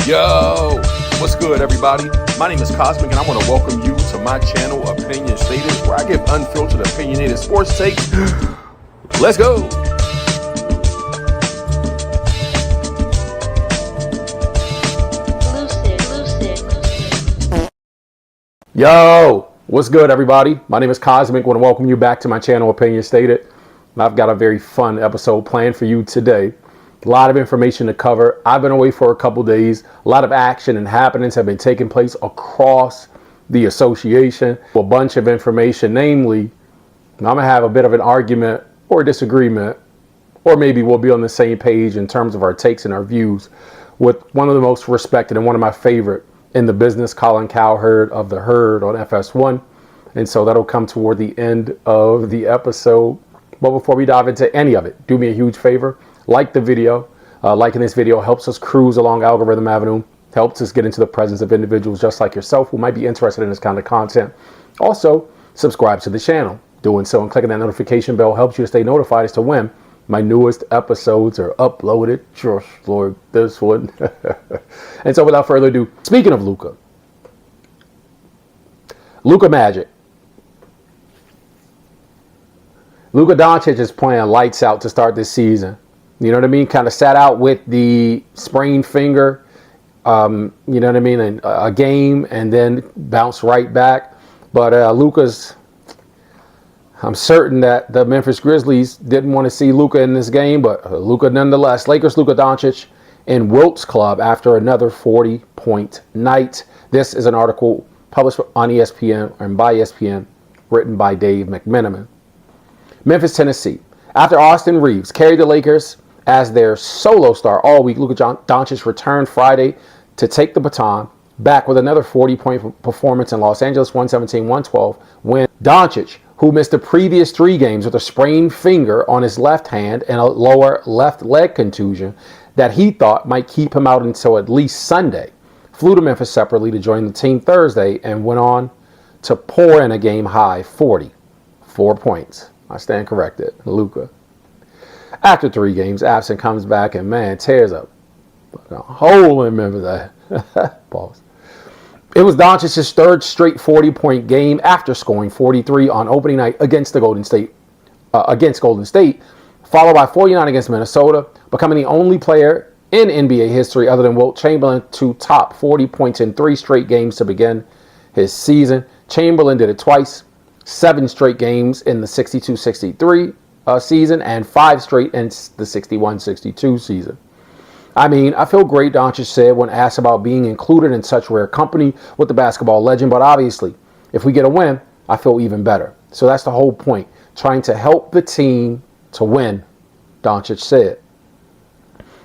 Yo, what's good, everybody? My name is Cosmic, and I want to welcome you to my channel, Opinion Stated, where I give unfiltered, opinionated sports takes. Let's go. Yo, what's good, everybody? My name is Cosmic. I want to welcome you back to my channel, Opinion Stated. I've got a very fun episode planned for you today. A lot of information to cover. I've been away for a couple days. A lot of action and happenings have been taking place across the association. A bunch of information, namely, I'm going to have a bit of an argument or a disagreement, or maybe we'll be on the same page in terms of our takes and our views with one of the most respected and one of my favorite in the business, Colin Cowherd of The Herd on FS1. And so that'll come toward the end of the episode. But before we dive into any of it, do me a huge favor. Like the video. Liking this video helps us cruise along Algorithm Avenue, helps us get into the presence of individuals just like yourself who might be interested in this kind of content. Also, subscribe to the channel. Doing so and clicking that notification bell helps you to stay notified as to when my newest episodes are uploaded. Sure, Lord, this one. And so without further ado, speaking of Luka Magic. Luka Doncic is playing lights out to start this season. You know what I mean? Kind of sat out with the sprained finger, you know what I mean, and a game, and then bounced right back. But Luka's, I'm certain that the Memphis Grizzlies didn't want to see Luka in this game, but Luka nonetheless. Lakers Luka Doncic in Wilt's Club after another 40-point night. This is an article published on ESPN and by ESPN, written by Dave McMenamin. Memphis, Tennessee. After Austin Reaves carried the Lakers as their solo star all week, Luka Doncic returned Friday to take the baton back with another 40-point performance in Los Angeles 117-112 when Doncic, who missed the previous 3 games with a sprained finger on his left hand and a lower left leg contusion that he thought might keep him out until at least Sunday, flew to Memphis separately to join the team Thursday and went on to pour in a game-high 44 points. I stand corrected. Luka. After 3 games, absent comes back and, man, tears up a hole in Memphis. Pause. It was Doncic's 3rd straight 40-point game after scoring 43 on opening night against Golden State, followed by 49 against Minnesota, becoming the only player in NBA history other than Wilt Chamberlain to top 40 points in 3 straight games to begin his season. Chamberlain did it twice. 7 straight games in the 62-63 season and 5 straight in the 61-62 season. I mean, I feel great, Doncic said when asked about being included in such rare company with the basketball legend, but obviously, if we get a win, I feel even better. So that's the whole point, trying to help the team to win, Doncic said.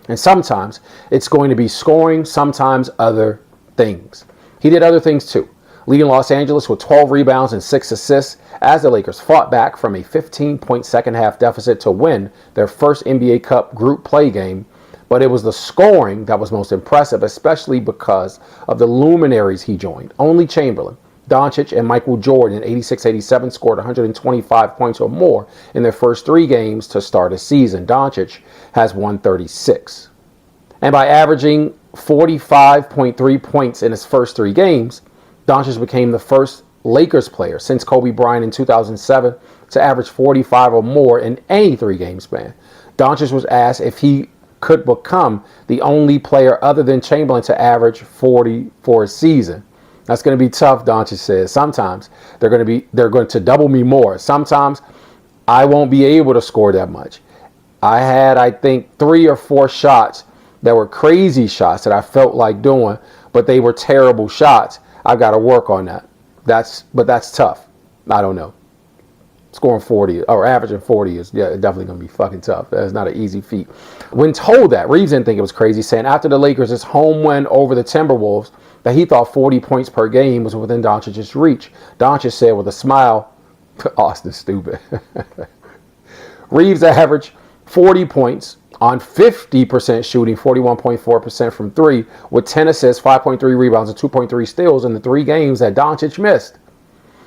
And sometimes it's going to be scoring, sometimes other things. He did other things too, leading Los Angeles with 12 rebounds and 6 assists as the Lakers fought back from a 15-point second-half deficit to win their first NBA Cup group play game. But it was the scoring that was most impressive, especially because of the luminaries he joined. Only Chamberlain, Doncic, and Michael Jordan in 86-87 scored 125 points or more in their first 3 games to start a season. Doncic has 136. And by averaging 45.3 points in his first 3 games, Doncic became the first Lakers player since Kobe Bryant in 2007 to average 45 or more in any 3-game span. Doncic was asked if he could become the only player other than Chamberlain to average 40 for a season. That's going to be tough, Doncic says. Sometimes they're going to double me more. Sometimes I won't be able to score that much. I had, I think, 3 or 4 shots that were crazy shots that I felt like doing, but they were terrible shots. I've got to work on that. But that's tough. I don't know. Scoring 40 or averaging 40 is definitely going to be fucking tough. That's not an easy feat. When told that, Reaves didn't think it was crazy, saying after the Lakers' home win over the Timberwolves that he thought 40 points per game was within Doncic's reach. Doncic said with a smile, Austin stupid. Reaves averaged 40 points on 50% shooting, 41.4% from 3, with 10 assists, 5.3 rebounds, and 2.3 steals in the 3 games that Doncic missed.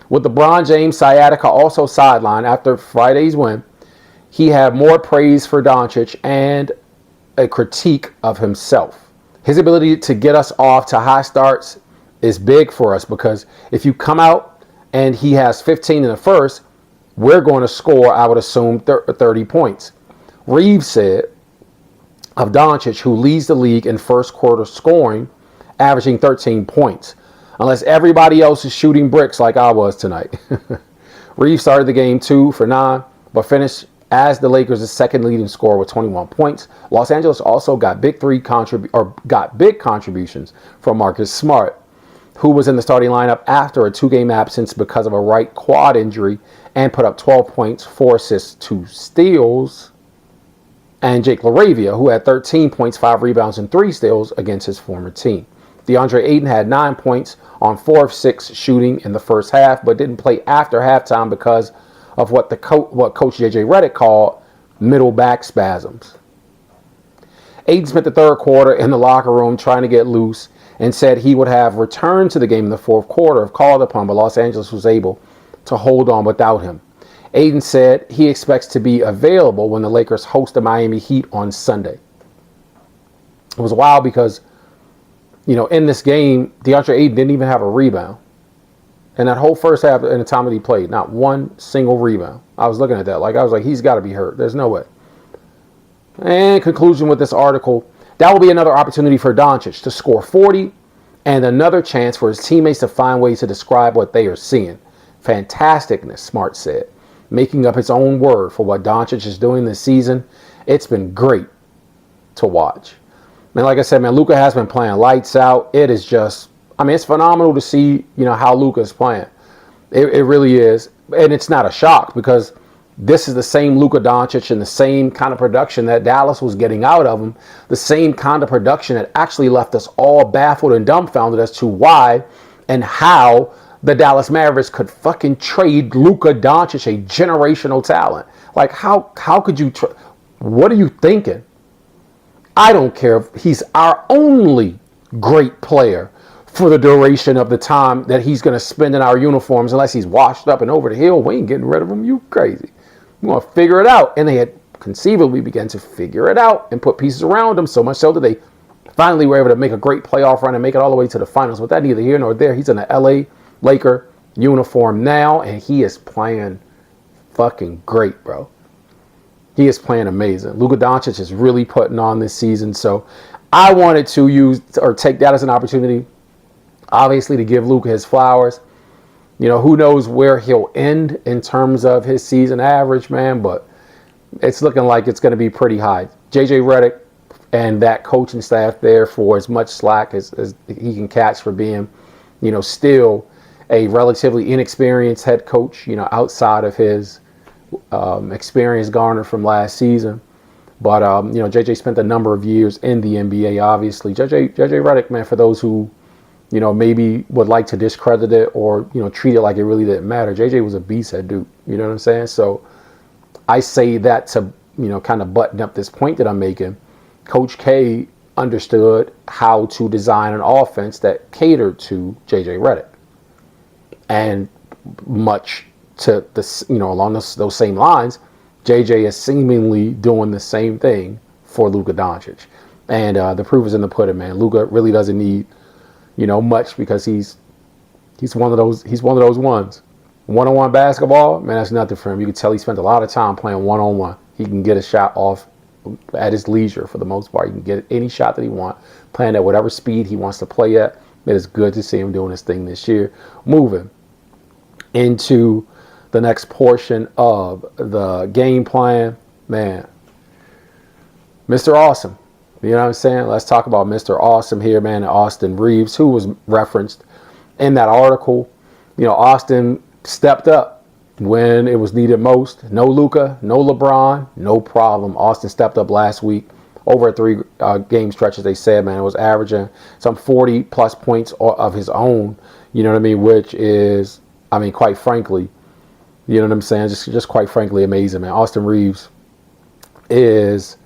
With LeBron James' sciatica also sidelined after Friday's win, he had more praise for Doncic and a critique of himself. His ability to get us off to high starts is big for us, because if you come out and he has 15 in the first, we're going to score, I would assume, 30 points. Reeves said of Doncic, who leads the league in first quarter scoring, averaging 13 points, unless everybody else is shooting bricks like I was tonight. Reeves started the game 2 for 9, but finished as the Lakers' second leading scorer with 21 points. Los Angeles also got big contributions from Marcus Smart, who was in the starting lineup after a 2-game absence because of a right quad injury, and put up 12 points, 4 assists, 2 steals. And Jake LaRavia, who had 13 points, 5 rebounds, and 3 steals against his former team. DeAndre Ayton had 9 points on 4 of 6 shooting in the first half, but didn't play after halftime because of what Coach J.J. Redick called middle back spasms. Ayton spent the third quarter in the locker room trying to get loose, and said he would have returned to the game in the fourth quarter if called upon, but Los Angeles was able to hold on without him. Ayton said he expects to be available when the Lakers host the Miami Heat on Sunday. It was wild because, in this game, DeAndre Ayton didn't even have a rebound. And that whole first half, in the time that he played, not one single rebound. I was looking at that. I was like, he's got to be hurt. There's no way. And conclusion with this article, that will be another opportunity for Doncic to score 40, and another chance for his teammates to find ways to describe what they are seeing. Fantasticness, Smart said, making up his own word for what Doncic is doing this season. It's been great to watch. Man, like I said, man, Luka has been playing lights out. It is just, it's phenomenal to see, how Luka is playing. It really is. And it's not a shock, because this is the same Luka Doncic and the same kind of production that Dallas was getting out of him. The same kind of production that actually left us all baffled and dumbfounded as to why and how the Dallas Mavericks could fucking trade Luka Doncic, a generational talent. How could you? What are you thinking? I don't care if he's our only great player for the duration of the time that he's going to spend in our uniforms, unless he's washed up and over the hill. We ain't getting rid of him. You crazy. We're going to figure it out. And they had conceivably began to figure it out and put pieces around him, so much so that they finally were able to make a great playoff run and make it all the way to the finals. But that neither here nor there. He's in the LA Laker uniform now, and he is playing fucking great, bro. He is playing amazing. Luka Doncic is really putting on this season. So I wanted to take that as an opportunity, obviously, to give Luka his flowers. Who knows where he'll end in terms of his season average, man, but it's looking like it's going to be pretty high. J.J. Redick and that coaching staff there, for as much slack as he can catch for being, still a relatively inexperienced head coach, outside of his experience garnered from last season. But, J.J. spent a number of years in the NBA, obviously. J.J. Redick, man, for those who maybe would like to discredit it or, treat it like it really didn't matter. JJ was a beast at Duke. You know what I'm saying? So I say that to, kind of button up this point that I'm making. Coach K understood how to design an offense that catered to JJ Redick. And much to this, along those same lines, JJ is seemingly doing the same thing for Luka Doncic. And the proof is in the pudding, man. Luka really doesn't need much, because he's one of those ones. One-on-one basketball, man, that's nothing for him. You can tell he spent a lot of time playing one-on-one. He can get a shot off at his leisure for the most part. He can get any shot that he wants, playing at whatever speed he wants to play at. It is good to see him doing his thing this year. Moving into the next portion of the game plan, man, Mr. Awesome. You know what I'm saying? Let's talk about Mr. Awesome here, man, Austin Reaves, who was referenced in that article. Austin stepped up when it was needed most. No Luka, no LeBron, no problem. Austin stepped up last week over a 3-game stretch, as they said, man. It was averaging some 40-plus points of his own, which is, quite frankly, just quite frankly amazing, man. Austin Reaves is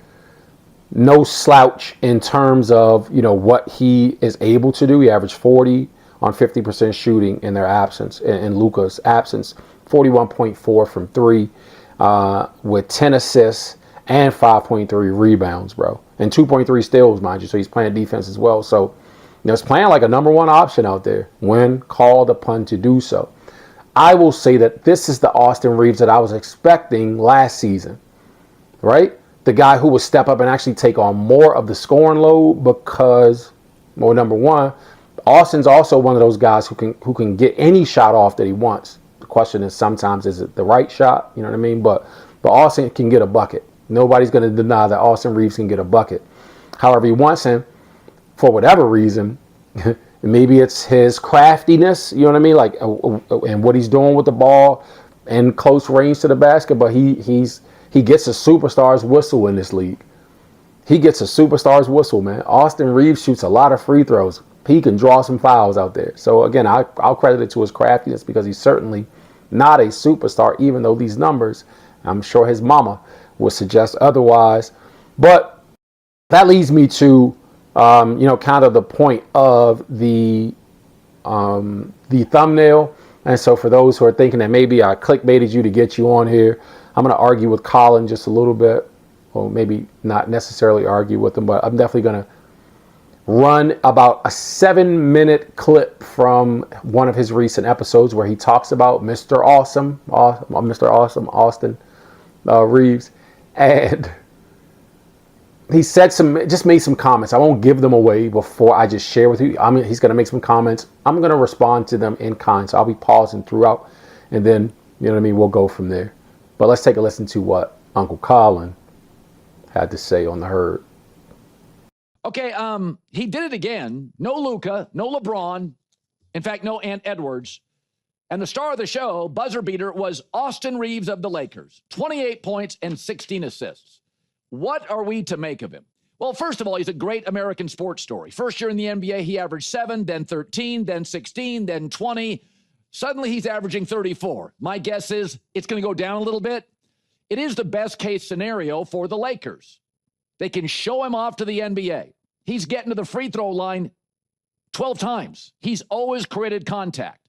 no slouch in terms of, what he is able to do. He averaged 40 on 50% shooting in their absence, in Luka's absence, 41.4 from 3, with 10 assists and 5.3 rebounds, bro. and 2.3 steals, mind you. So he's playing defense as well. So, he's playing like a number one option out there when called upon to do so. I will say that this is the Austin Reaves that I was expecting last season, right? The guy who would step up and actually take on more of the scoring load because, well, number one, Austin's also one of those guys who can get any shot off that he wants. The question is sometimes is it the right shot? You know what I mean? But Austin can get a bucket. Nobody's going to deny that Austin Reaves can get a bucket. However he wants him, for whatever reason, maybe it's his craftiness, you know what I mean? Like, and what he's doing with the ball in close range to the basket, but he gets a superstar's whistle in this league. He gets a superstar's whistle, man. Austin Reaves shoots a lot of free throws. He can draw some fouls out there. So, again, I'll credit it to his craftiness because he's certainly not a superstar, even though these numbers, I'm sure his mama would suggest otherwise. But that leads me to, kind of the point of the thumbnail. And so for those who are thinking that maybe I clickbaited you to get you on here, I'm going to argue with Colin just a little bit. Well, maybe not necessarily argue with him, but I'm definitely going to run about a 7-minute clip from one of his recent episodes where he talks about Mr. Awesome, Austin Reaves. And he said made some comments. I won't give them away before I just share with you. I mean, he's going to make some comments. I'm going to respond to them in kind. So I'll be pausing throughout, and then, you know what I mean, we'll go from there. But let's take a listen to what Uncle Colin had to say on the herd. Okay, he did it again. No Luka, no LeBron. In fact, no Ant Edwards. And the star of the show, buzzer beater, was Austin Reaves of the Lakers. 28 points and 16 assists. What are we to make of him? Well, first of all, he's a great American sports story. First year in the NBA, he averaged 7, then 13, then 16, then 20. Suddenly, he's averaging 34. My guess is it's going to go down a little bit. It is the best case scenario for the Lakers. They can show him off to the NBA. He's getting to the free throw line 12 times. He's always created contact.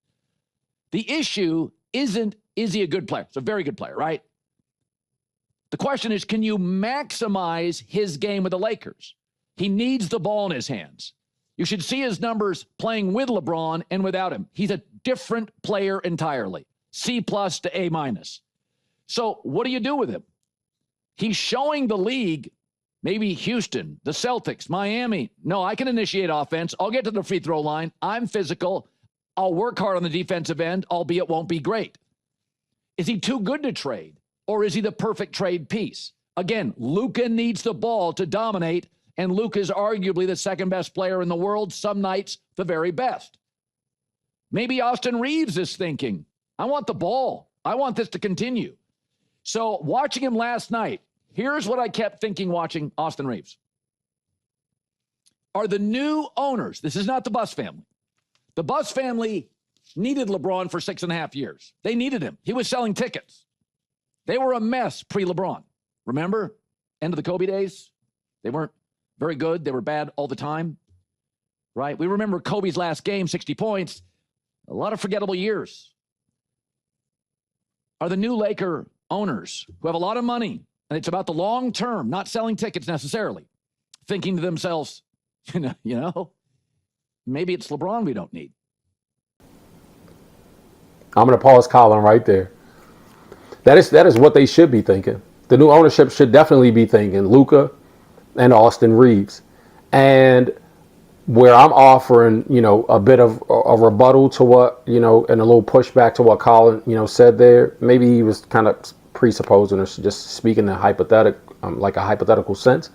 The issue isn't, is he a good player? It's a very good player, right? The question is, can you maximize his game with the Lakers? He needs the ball in his hands. You should see his numbers playing with LeBron and without him. He's a different player entirely. C+ to A-. So what do you do with him? He's showing the league, maybe Houston, the Celtics, Miami. No, I can initiate offense. I'll get to the free throw line. I'm physical. I'll work hard on the defensive end, albeit won't be great. Is he too good to trade? Or is he the perfect trade piece? Again, Luka needs the ball to dominate, and Luka is arguably the second best player in the world, some nights the very best. Maybe Austin Reaves is thinking, I want the ball. I want this to continue. So watching him last night, here's what I kept thinking watching Austin Reaves. Are the new owners, this is not the Buss family. The Buss family needed LeBron for 6.5 years. They needed him. He was selling tickets. They were a mess pre-LeBron. Remember? End of the Kobe days? They weren't very good. They were bad all the time. Right? We remember Kobe's last game, 60 points. A lot of forgettable years. Are the new Laker owners who have a lot of money, and it's about the long term, not selling tickets necessarily, thinking to themselves, maybe it's LeBron we don't need. I'm going to pause Colin right there. That is what they should be thinking. The new ownership should definitely be thinking Luka and Austin Reaves. And where I'm offering, a bit of a rebuttal to what, and a little pushback to what Colin, said there. Maybe he was kind of presupposing or just speaking in a hypothetical sense.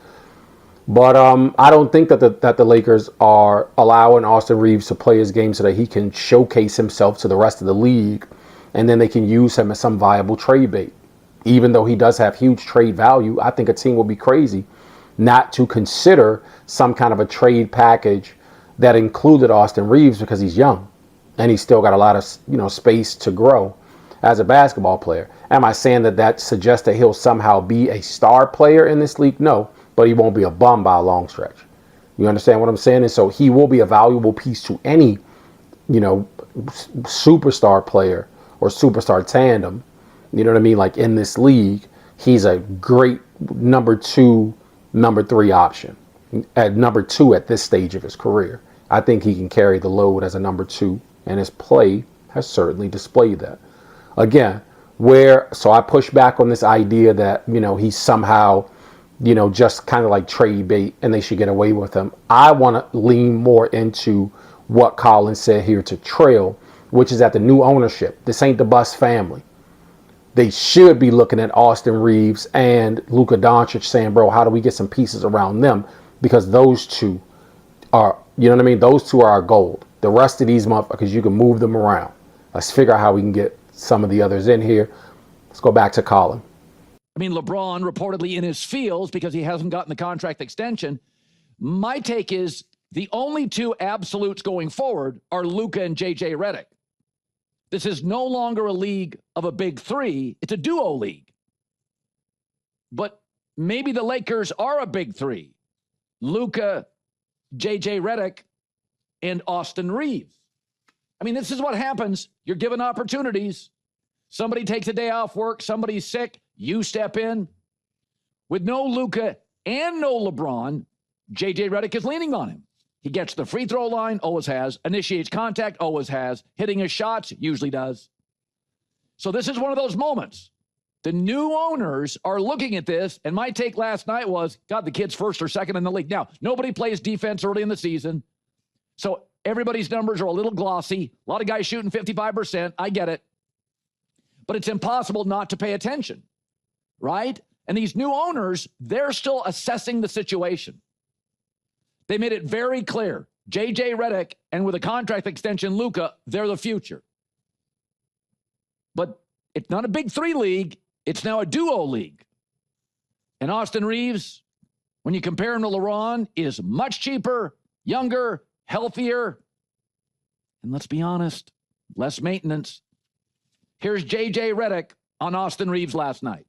But I don't think that the Lakers are allowing Austin Reaves to play his game so that he can showcase himself to the rest of the league, and then they can use him as some viable trade bait. Even though he does have huge trade value, I think a team will be crazy not to consider some kind of a trade package that included Austin Reaves because he's young and he's still got a lot of space to grow as a basketball player. Am I saying that suggests that he'll somehow be a star player in this league? No, but he won't be a bum by a long stretch. You understand what I'm saying? And so he will be a valuable piece to any, superstar player or superstar tandem. You know what I mean? Like in this league, he's a great number 2 number 3 option, at number 2 at this stage of his career. I think he can carry the load as a number 2, and his play has certainly displayed that. Again, so I push back on this idea that, he's somehow, just kind of like trade bait and they should get away with him. I want to lean more into what Colin said here to Trail, which is that the new ownership, this ain't the Bus family. They should be looking at Austin Reaves and Luka Doncic saying, bro, how do we get some pieces around them? Because those two are, those two are our gold. The rest of these motherfuckers, you can move them around. Let's figure out how we can get some of the others in here. Let's go back to Colin. I mean, LeBron reportedly in his feels because he hasn't gotten the contract extension. My take is the only 2 absolutes going forward are Luka and JJ Redick. This is no longer a league of a big 3. It's a duo league. But maybe the Lakers are a big 3. Luka, JJ Redick, and Austin Reaves. I mean, this is what happens. You're given opportunities. Somebody takes a day off work. Somebody's sick. You step in. With no Luka and no LeBron, JJ Redick is leaning on him. He gets the free throw line, always has. Initiates contact, always has. Hitting his shots, usually does. So this is one of those moments. The new owners are looking at this, and my take last night was, God, the kid's first or second in the league. Now, nobody plays defense early in the season, so everybody's numbers are a little glossy. A lot of guys shooting 55%. I get it. But it's impossible not to pay attention, right? And these new owners, they're still assessing the situation. They made it very clear. JJ Redick, and with a contract extension, Luka, they're the future. But it's not a big 3 league. It's now a duo league. And Austin Reaves, when you compare him to LeBron, is much cheaper, younger, healthier, and let's be honest, less maintenance. Here's JJ Redick on Austin Reaves last night.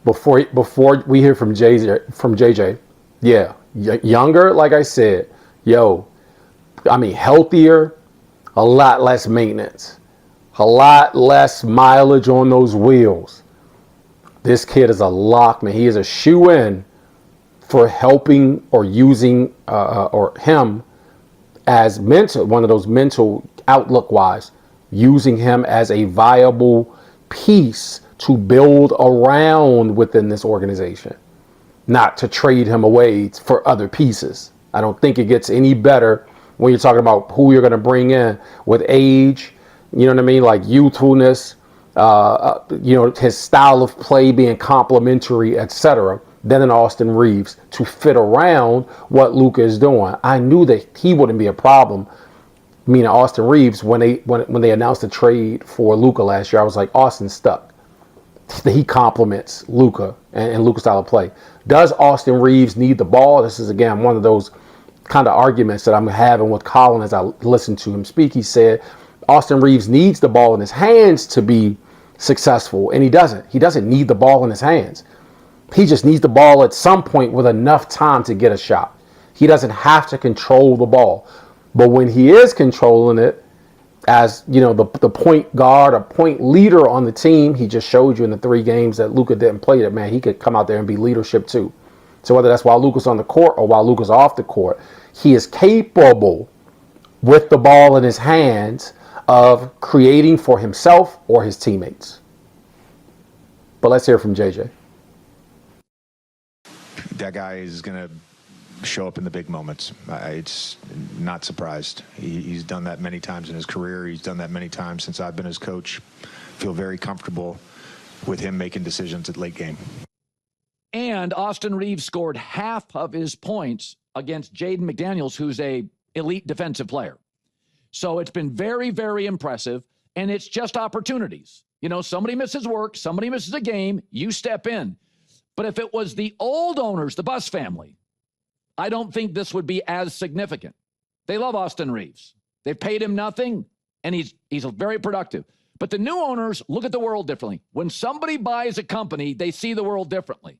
Before we hear from JJ, yeah, younger, like I said, healthier, a lot less maintenance, a lot less mileage on those wheels. This kid is a lock, man. He is a shoe-in for helping or using or him as one of those mental outlook-wise, using him as a viable piece to build around within this organization, not to trade him away for other pieces. I don't think it gets any better when you're talking about who you're going to bring in with age, like youthfulness, his style of play being complementary, etc., than an Austin Reaves to fit around what Luka is doing. I knew that he wouldn't be a problem. Meaning Austin Reaves, when they announced the trade for Luka last year, I was like, Austin's stuck. He complements Luka and Luka's style of play. Does Austin Reaves need the ball? This is, again, one of those kind of arguments that I'm having with Colin as I listen to him speak. He said Austin Reaves needs the ball in his hands to be successful, and he doesn't. He doesn't need the ball in his hands. He just needs the ball at some point with enough time to get a shot. He doesn't have to control the ball. But when he is controlling it, as the point guard or point leader on the team, he just showed you in the 3 games that Luka didn't play that, man, he could come out there and be leadership too. So whether that's while Luka's on the court or while Luka's off the court, he is capable with the ball in his hands of creating for himself or his teammates. But let's hear from JJ. That guy is going to show up in the big moments. It's not surprised. He's done that many times in his career. He's done that many times since I've been his coach. Feel very comfortable with him making decisions at late game. And Austin Reaves scored half of his points against Jaden McDaniels, who's a elite defensive player. So it's been very, very impressive. And it's just opportunities. Somebody misses work, somebody misses a game, you step in. But if it was the old owners, the Bus family, I don't think this would be as significant. They love Austin Reaves. They've paid him nothing, and he's very productive. But the new owners look at the world differently. When somebody buys a company, they see the world differently.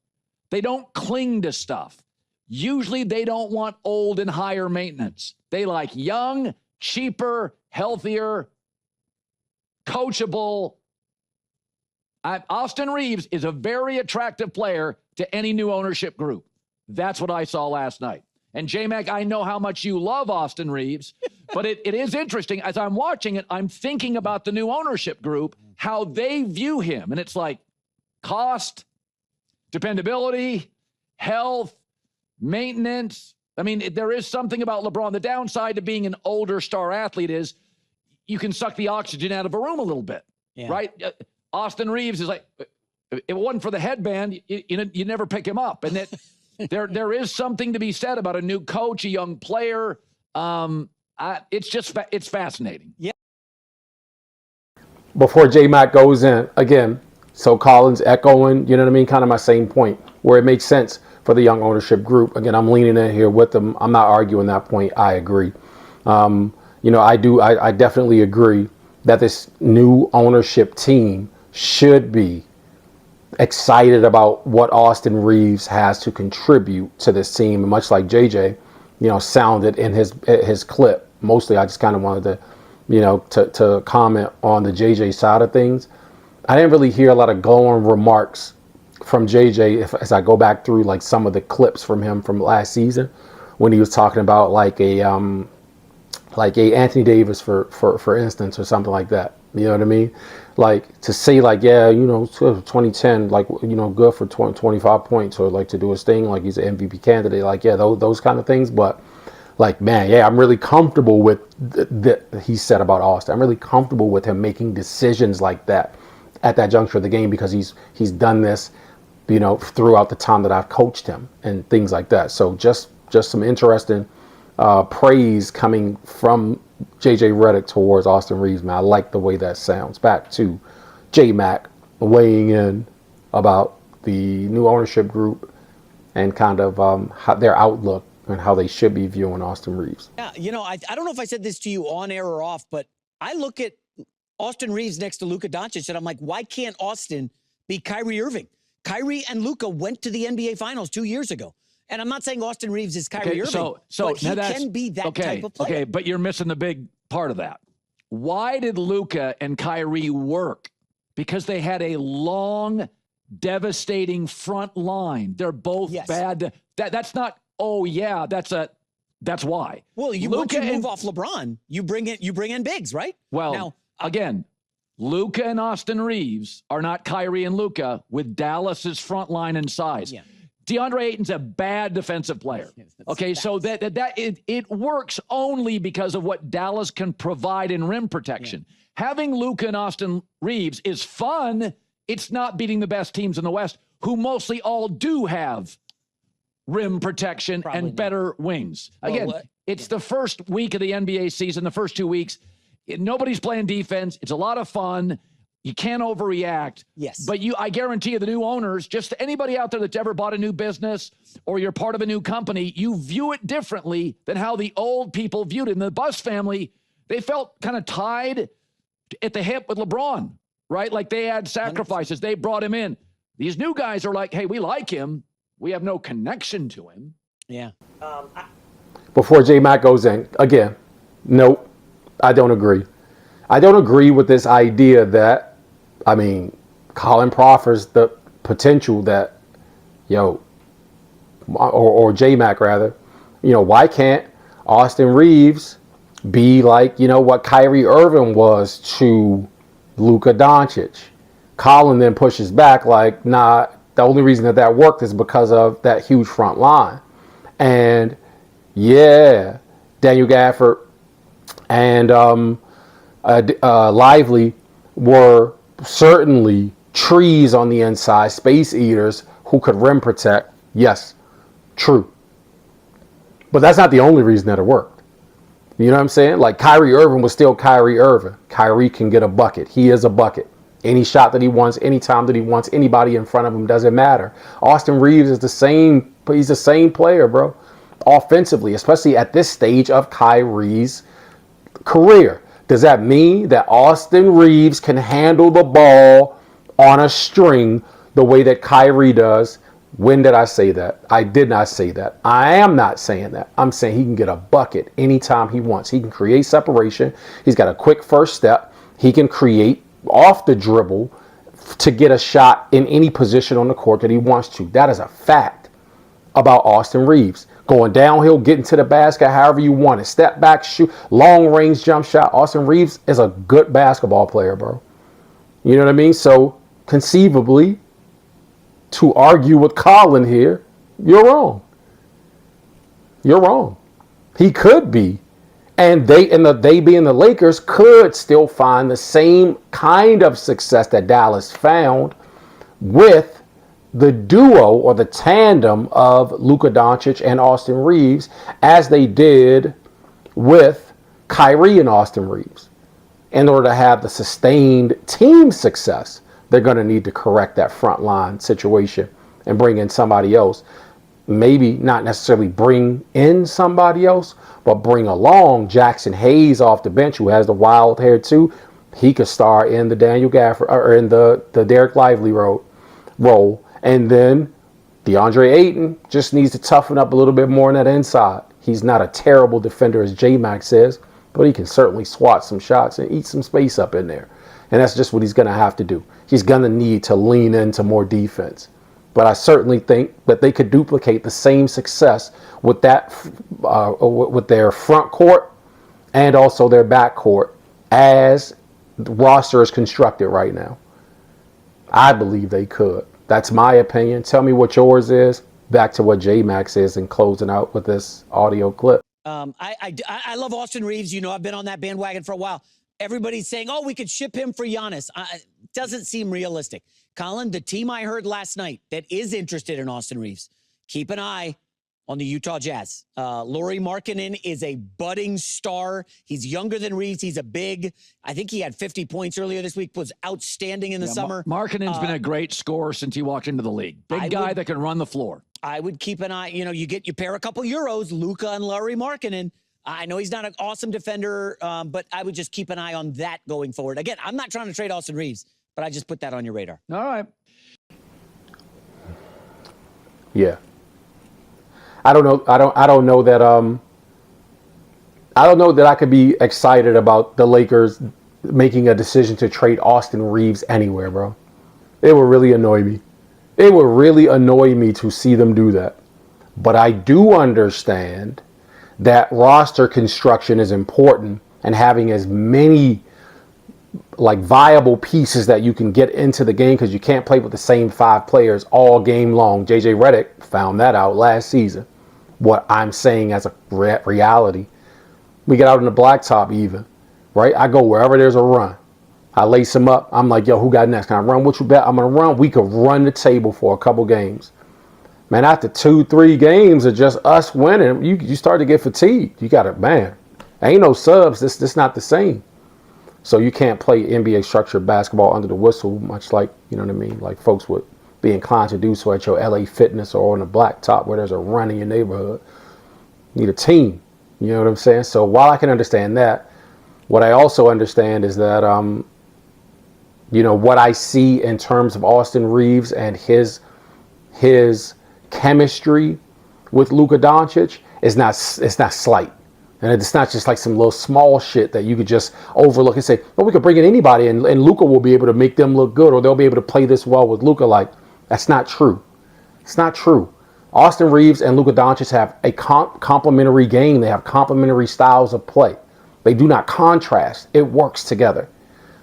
They don't cling to stuff. Usually they don't want old and higher maintenance. They like young, cheaper, healthier, coachable. Austin Reaves is a very attractive player to any new ownership group. That's what I saw last night. And J-Mac, I know how much you love Austin Reaves, but it is interesting. As I'm watching it, I'm thinking about the new ownership group, how they view him. And it's like cost, dependability, health, maintenance. I mean, there is something about LeBron. The downside to being an older star athlete is you can suck the oxygen out of a room a little bit, right? Austin Reaves is like, if it wasn't for the headband, you never pick him up. And there is something to be said about a new coach, a young player. It's fascinating. Yeah. Before J-Mac goes in, again, so Colin's echoing, you know what I mean? Kind of my same point, where it makes sense for the young ownership group. Again, I'm leaning in here with them. I'm not arguing that point. I agree. I definitely agree that this new ownership team should be excited about what Austin Reaves has to contribute to this team. Much like JJ, sounded in his clip. Mostly, I just kind of wanted to, to comment on the JJ side of things. I didn't really hear a lot of glowing remarks from JJ as I go back through like some of the clips from him from last season when he was talking about like a Anthony Davis for instance or something like that. You know what I mean? Like to say like, 2010, like, good for 25 points or like to do his thing, like he's an MVP candidate, like, those kind of things. But like, man, I'm really comfortable with he said about Austin. I'm really comfortable with him making decisions like that at that juncture of the game because he's done this, throughout the time that I've coached him and things like that. So just some interesting praise coming from JJ Redick towards Austin Reaves, man. I like the way that sounds. Back to J-Mac weighing in about the new ownership group and kind of how their outlook and how they should be viewing Austin Reaves. Yeah, I don't know if I said this to you on air or off, but I look at Austin Reaves next to Luka Doncic and I'm like, why can't Austin be Kyrie Irving? Kyrie and Luka went to the NBA Finals 2 years ago. And I'm not saying Austin Reaves is Kyrie Irving, but he can be that type of player. Okay, but you're missing the big part of that. Why did Luka and Kyrie work? Because they had a long, devastating front line. They're both bad. That's not, that's why. Well, once you move off LeBron, you bring in bigs, right? Well, now, again, Luka and Austin Reaves are not Kyrie and Luka with Dallas's front line and size. Yeah. DeAndre Ayton's a bad defensive player. Okay, so it works only because of what Dallas can provide in rim protection. Yeah. Having Luka and Austin Reaves is fun. It's not beating the best teams in the West, who mostly all do have rim protection and better wings. Again, it's the first week of the NBA season, the first 2 weeks. Nobody's playing defense. It's a lot of fun. You can't overreact. Yes. But I guarantee you the new owners, just anybody out there that's ever bought a new business or you're part of a new company, you view it differently than how the old people viewed it. And the Buss family, they felt kind of tied at the hip with LeBron, right? Like they had sacrifices. 100%. They brought him in. These new guys are like, hey, we like him. We have no connection to him. Yeah. Before J-Mac goes in, again, nope, I don't agree. I don't agree with this idea that, Colin proffers the potential that, or J-Mac rather, why can't Austin Reaves be like, what Kyrie Irving was to Luka Doncic? Colin then pushes back like, nah, the only reason that worked is because of that huge front line. And Daniel Gafford and Lively were certainly trees on the inside, space eaters who could rim protect. Yes, true. But that's not the only reason that it worked. You know what I'm saying? Like Kyrie Irving was still Kyrie Irving. Kyrie can get a bucket. He is a bucket. Any shot that he wants, any time that he wants, anybody in front of him, doesn't matter. Austin Reaves is the same. He's the same player, bro. Offensively, especially at this stage of Kyrie's career. Does that mean that Austin Reaves can handle the ball on a string the way that Kyrie does? When did I say that? I did not say that. I am not saying that. I'm saying he can get a bucket anytime he wants. He can create separation. He's got a quick first step. He can create off the dribble to get a shot in any position on the court that he wants to. That is a fact about Austin Reaves. Going downhill, getting to the basket, however you want it. Step back, shoot, long range jump shot. Austin Reaves is a good basketball player, bro. You know what I mean? So conceivably, to argue with Colin here, you're wrong. You're wrong. He could be. And they being the Lakers could still find the same kind of success that Dallas found with the duo or the tandem of Luka Doncic and Austin Reaves as they did with Kyrie and Austin Reaves. In order to have the sustained team success, they're going to need to correct that front line situation and bring in somebody else. Maybe not necessarily bring in somebody else, but bring along Jackson Hayes off the bench, who has the wild hair too. He could star in the Daniel Gafford or in the Derek Lively role. And then DeAndre Ayton just needs to toughen up a little bit more on that inside. He's not a terrible defender as J-Max is, but he can certainly swat some shots and eat some space up in there. And that's just what he's going to have to do. He's going to need to lean into more defense. But I certainly think that they could duplicate the same success with that, with their front court and also their back court as the roster is constructed right now. I believe they could. That's my opinion. Tell me what yours is. Back to what J-Max is and closing out with this audio clip. I love Austin Reaves. You know, I've been on that bandwagon for a while. Everybody's saying, oh, we could ship him for Giannis. Doesn't seem realistic. Colin, the team I heard last night that is interested in Austin Reaves, keep an eye on the Utah Jazz. Lauri Markkanen is a budding star. He's younger than Reaves. He's a big. I think he had 50 points earlier this week, was outstanding in the summer. Markkanen's been a great scorer since he walked into the league. Big guy that can run the floor. I would keep an eye. You know, you pair a couple Euros, Luka and Lauri Markkanen. I know he's not an awesome defender, but I would just keep an eye on that going forward. Again, I'm not trying to trade Austin Reaves, but I just put that on your radar. All right. Yeah. I don't know that I could be excited about the Lakers making a decision to trade Austin Reaves anywhere, bro. It would really annoy me. It would really annoy me to see them do that. But I do understand that roster construction is important and having as many like viable pieces that you can get into the game, because you can't play with the same 5 players all game long. JJ Redick found that out last season. What I'm saying as a reality, we get out on the blacktop even, right? I go wherever there's a run. I lace him up. I'm like, yo, who got next? Can I run? What you bet? I'm going to run. We could run the table for a couple games. Man, after 2-3 games of just us winning, you start to get fatigued. You got to, man, ain't no subs. This not the same. So you can't play NBA structured basketball under the whistle, much like, you know what I mean, like folks would be inclined to do so at your LA Fitness or on the blacktop where there's a run in your neighborhood. You need a team. You know what I'm saying? So while I can understand that, what I also understand is that, you know, what I see in terms of Austin Reaves and his chemistry with Luka Doncic it's not slight. And it's not just like some little small shit that you could just overlook and say, well, we could bring in anybody and Luka will be able to make them look good, or they'll be able to play this well with Luka. Like, that's not true. It's not true. Austin Reaves and Luka Doncic have a complementary game. They have complementary styles of play. They do not contrast. It works together.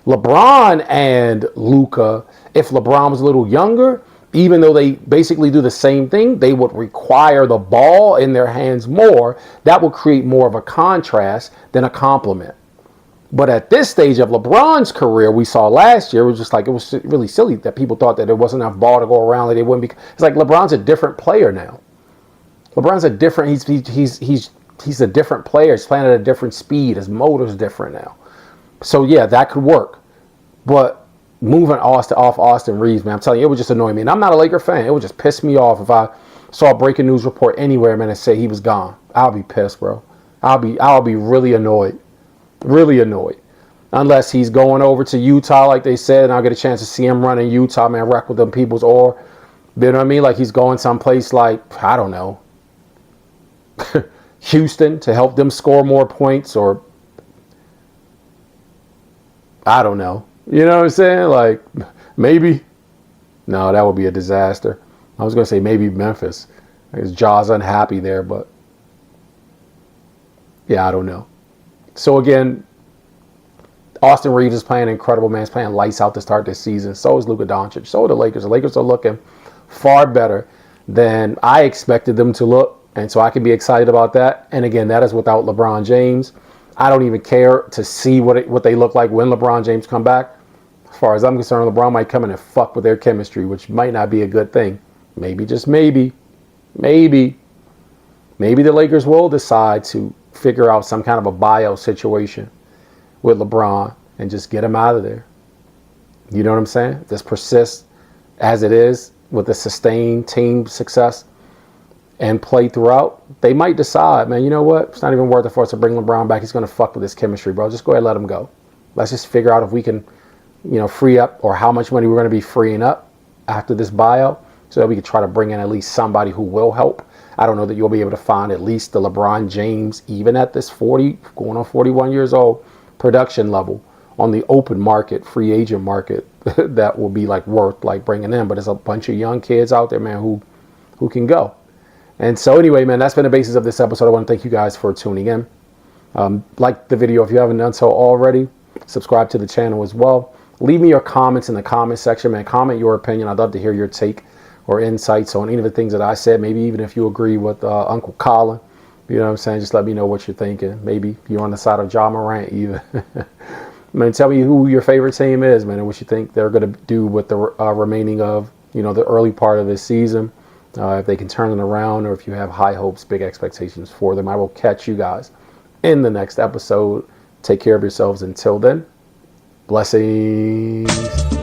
LeBron and Luka, if LeBron was a little younger, even though they basically do the same thing, they would require the ball in their hands more. That would create more of a contrast than a complement. But at this stage of LeBron's career, we saw last year, it was just like, it was really silly that people thought that there wasn't enough ball to go around, that they wouldn't be. It's like LeBron's a different player now. LeBron's a different, he's a different player. He's playing at a different speed. His motor's different now. So yeah, that could work. But moving off Austin Reaves, man, I'm telling you, it would just annoy me. And I'm not a Laker fan. It would just piss me off if I saw a breaking news report anywhere, man, and say he was gone. I'll be pissed, bro. I'll be really annoyed. Really annoyed. Unless he's going over to Utah, like they said, and I'll get a chance to see him run in Utah, man, wreck with them peoples. Or, you know what I mean? Like he's going someplace like, I don't know, Houston to help them score more points, or I don't know. You know what I'm saying? Like Maybe. No, that would be a disaster. I was going to say maybe Memphis. Because Ja's unhappy there, but yeah, I don't know. So again, Austin Reaves is playing incredible, man. He's playing lights out to start this season. So is Luka Doncic. So are the Lakers. The Lakers are looking far better than I expected them to look. And so I can be excited about that. And again, that is without LeBron James. I don't even care to see what they look like when LeBron James come back. As far as I'm concerned, LeBron might come in and fuck with their chemistry, which might not be a good thing. Maybe, just maybe, maybe the Lakers will decide to figure out some kind of a bio situation with LeBron and just get him out of there. You know what I'm saying? If this persists as it is with the sustained team success and play throughout, they might decide, man, you know what? It's not even worth it for us to bring LeBron back. He's going to fuck with his chemistry, bro. Just go ahead and let him go. Let's just figure out if we can, free up, or how much money we're going to be freeing up after this buyout so that we can try to bring in at least somebody who will help. I don't know that you'll be able to find at least the LeBron James, even at this 40, going on 41 years old, production level on the open market, free agent market, that will be worth bringing in. But there's a bunch of young kids out there, man, who can go. And so anyway, man, that's been the basis of this episode. I want to thank you guys for tuning in. Like the video if you haven't done so already. Subscribe to the channel as well. Leave me your comments in the comment section, man. Comment your opinion. I'd love to hear your take or insights on any of the things that I said. Maybe even if you agree with Uncle Colin. You know what I'm saying? Just let me know what you're thinking. Maybe you're on the side of Ja Morant even. Man, tell me who your favorite team is, man, and what you think they're going to do with the remaining of, the early part of this season. If they can turn it around, or if you have high hopes, big expectations for them. I will catch you guys in the next episode. Take care of yourselves until then. Blessings.